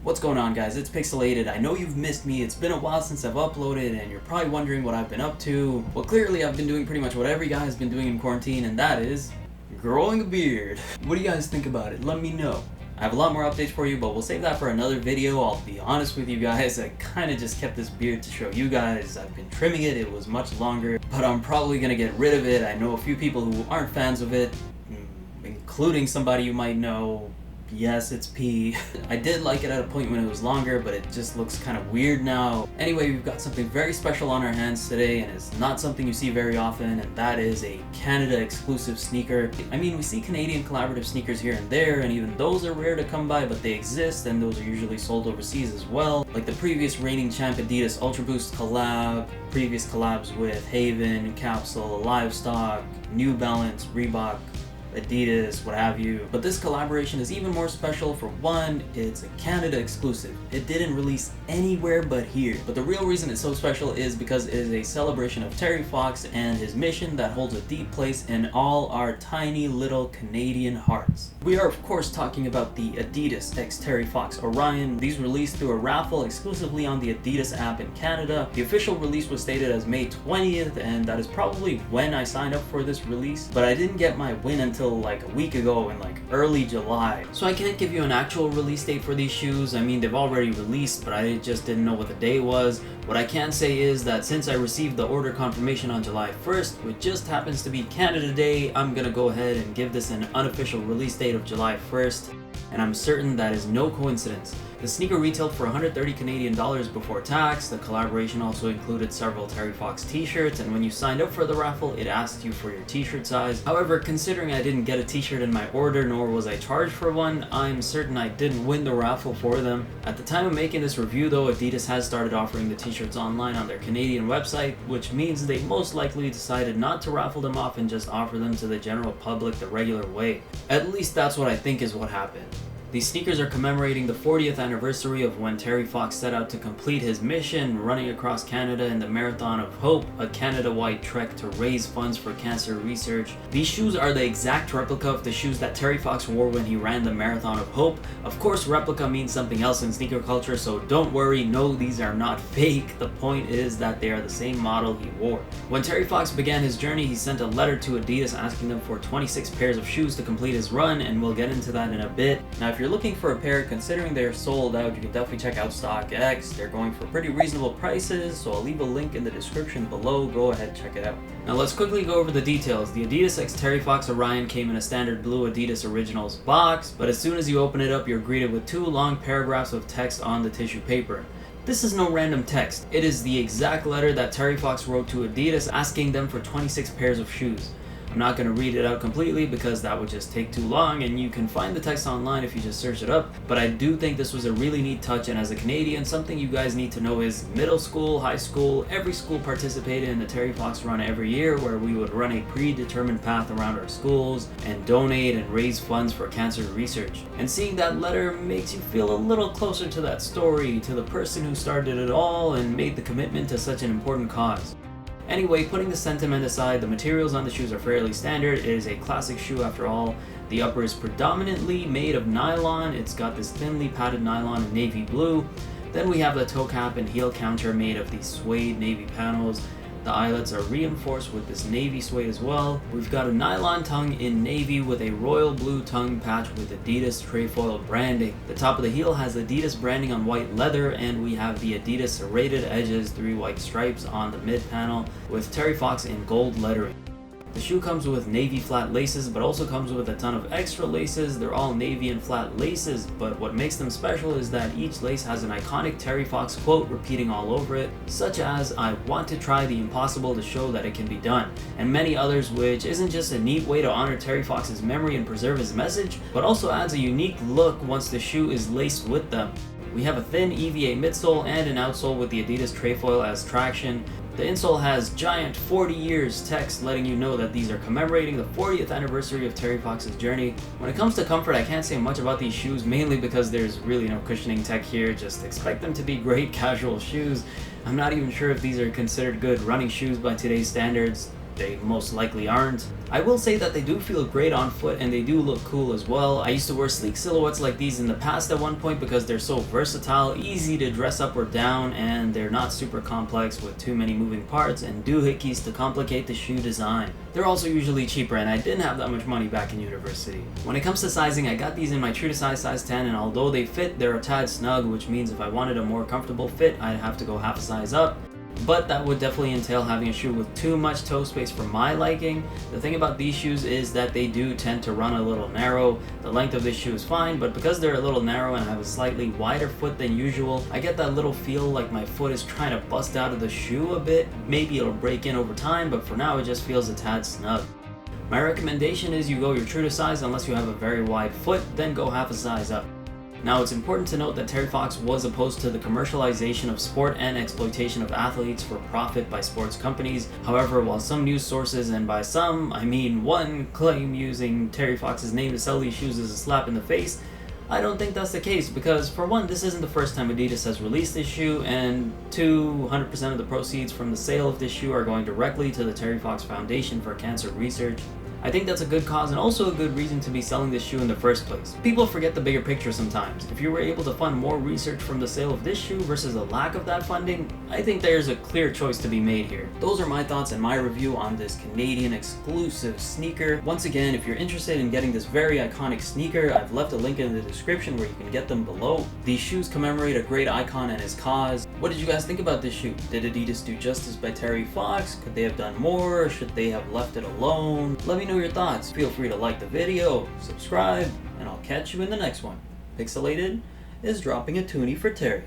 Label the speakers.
Speaker 1: What's going on, guys? It's Pixelated. I know you've missed me. It's been a while since I've uploaded and you're probably wondering what I've been up to. Well, clearly I've been doing pretty much what every guy has been doing in quarantine, and that is growing a beard. What do you guys think about it? Let me know. I have a lot more updates for you, but we'll save that for another video. I'll be honest with you guys, I kind of just kept this beard to show you guys. I've been trimming it, it was much longer, but I'm probably gonna get rid of it. I know a few people who aren't fans of it, including somebody you might know. Yes, it's P. I did like it at a point when it was longer, but it just looks kind of weird now. Anyway, we've got something very special on our hands today, and it's not something you see very often, and that is a Canada exclusive sneaker. I mean, we see Canadian collaborative sneakers here and there, and even those are rare to come by, but they exist, and those are usually sold overseas as well. Like the previous reigning champ Adidas Ultra Boost collab, previous collabs with Haven, Capsule, Livestock, New Balance, Reebok, Adidas, what have you. But this collaboration is even more special. For one, it's a Canada exclusive. It didn't release anywhere but here. But the real reason it's so special is because it is a celebration of Terry Fox and his mission that holds a deep place in all our tiny little Canadian hearts. We are of course talking about the Adidas x Terry Fox Orion. These released through a raffle exclusively on the Adidas app in Canada. The official release was stated as May 20th, and that is probably when I signed up for this release. But I didn't get my win until like a week ago in like early July. So I can't give you an actual release date for these shoes. I mean, they've already released, but I just didn't know what the day was. What I can say is that since I received the order confirmation on July 1st, which just happens to be Canada Day, I'm gonna go ahead and give this an unofficial release date of July 1st. And I'm certain that is no coincidence. The sneaker retailed for 130 Canadian dollars before tax. The collaboration also included several Terry Fox t-shirts, and when you signed up for the raffle, it asked you for your t-shirt size. However, considering I didn't get a t-shirt in my order, nor was I charged for one, I'm certain I didn't win the raffle for them. At the time of making this review though, Adidas has started offering the t-shirts online on their Canadian website, which means they most likely decided not to raffle them off and just offer them to the general public the regular way. At least that's what I think is what happened. These sneakers are commemorating the 40th anniversary of when Terry Fox set out to complete his mission, running across Canada in the Marathon of Hope, a Canada-wide trek to raise funds for cancer research. These shoes are the exact replica of the shoes that Terry Fox wore when he ran the Marathon of Hope. Of course, replica means something else in sneaker culture, so don't worry, no, these are not fake. The point is that they are the same model he wore. When Terry Fox began his journey, he sent a letter to Adidas asking them for 26 pairs of shoes to complete his run, and we'll get into that in a bit. Now, if you're looking for a pair, considering they're sold out, you can definitely check out StockX. They're going for pretty reasonable prices, so I'll leave a link in the description below. Go ahead, check it out. Now let's quickly go over the details. The Adidas x Terry Fox Orion came in a standard blue Adidas Originals box, but as soon as you open it up, you're greeted with two long paragraphs of text on the tissue paper. This is no random text. It is the exact letter that Terry Fox wrote to Adidas asking them for 26 pairs of shoes. I'm not going to read it out completely because that would just take too long, and you can find the text online if you just search it up, but I do think this was a really neat touch, and as a Canadian, something you guys need to know is middle school, high school, every school participated in the Terry Fox run every year, where we would run a predetermined path around our schools and donate and raise funds for cancer research. And seeing that letter makes you feel a little closer to that story, to the person who started it all and made the commitment to such an important cause. Anyway, putting the sentiment aside, the materials on the shoes are fairly standard. It is a classic shoe after all. The upper is predominantly made of nylon. It's got this thinly padded nylon in navy blue. Then we have the toe cap and heel counter made of these suede navy panels. The eyelets are reinforced with this navy suede as well. We've got a nylon tongue in navy with a royal blue tongue patch with Adidas trefoil branding. The top of the heel has Adidas branding on white leather, and we have the Adidas serrated edges, 3 white stripes on the mid panel with Terry Fox in gold lettering. The shoe comes with navy flat laces, but also comes with a ton of extra laces. They're all navy and flat laces, but what makes them special is that each lace has an iconic Terry Fox quote repeating all over it, such as, "I want to try the impossible to show that it can be done," and many others, which isn't just a neat way to honor Terry Fox's memory and preserve his message, but also adds a unique look once the shoe is laced with them. We have a thin EVA midsole and an outsole with the Adidas trefoil as traction. The insole has giant 40 years text letting you know that these are commemorating the 40th anniversary of Terry Fox's journey. When it comes to comfort, I can't say much about these shoes, mainly because there's really no cushioning tech here. Just expect them to be great casual shoes. I'm not even sure if these are considered good running shoes by today's standards. they most likely aren't. I will say that they do feel great on foot and they do look cool as well. I used to wear sleek silhouettes like these in the past at one point because they're so versatile, easy to dress up or down, and they're not super complex with too many moving parts and doohickeys to complicate the shoe design. They're also usually cheaper, and I didn't have that much money back in university. When it comes to sizing, I got these in my true to size 10, and although they fit, they're a tad snug, which means if I wanted a more comfortable fit, I'd have to go half a size up. But that would definitely entail having a shoe with too much toe space for my liking. The thing about these shoes is that they do tend to run a little narrow. The length of this shoe is fine, but because they're a little narrow and I have a slightly wider foot than usual, I get that little feel like my foot is trying to bust out of the shoe a bit. Maybe it'll break in over time, but for now it just feels a tad snug. My recommendation is you go your true to size unless you have a very wide foot, then go half a size up. Now, it's important to note that Terry Fox was opposed to the commercialization of sport and exploitation of athletes for profit by sports companies. However, while some news sources, and by some, I mean one, claim using Terry Fox's name to sell these shoes as a slap in the face, I don't think that's the case because, for one, this isn't the first time Adidas has released this shoe, and two, 100% of the proceeds from the sale of this shoe are going directly to the Terry Fox Foundation for Cancer Research. I think that's a good cause and also a good reason to be selling this shoe in the first place. People forget the bigger picture sometimes. If you were able to fund more research from the sale of this shoe versus a lack of that funding, I think there's a clear choice to be made here. Those are my thoughts and my review on this Canadian exclusive sneaker. Once again, if you're interested in getting this very iconic sneaker, I've left a link in the description where you can get them below. These shoes commemorate a great icon and his cause. What did you guys think about this shoe? Did Adidas do justice by Terry Fox? Could they have done more? Should they have left it alone? Let me know your thoughts. Feel free to like the video, subscribe, and I'll catch you in the next one. Pixelated is dropping a toonie for Terry.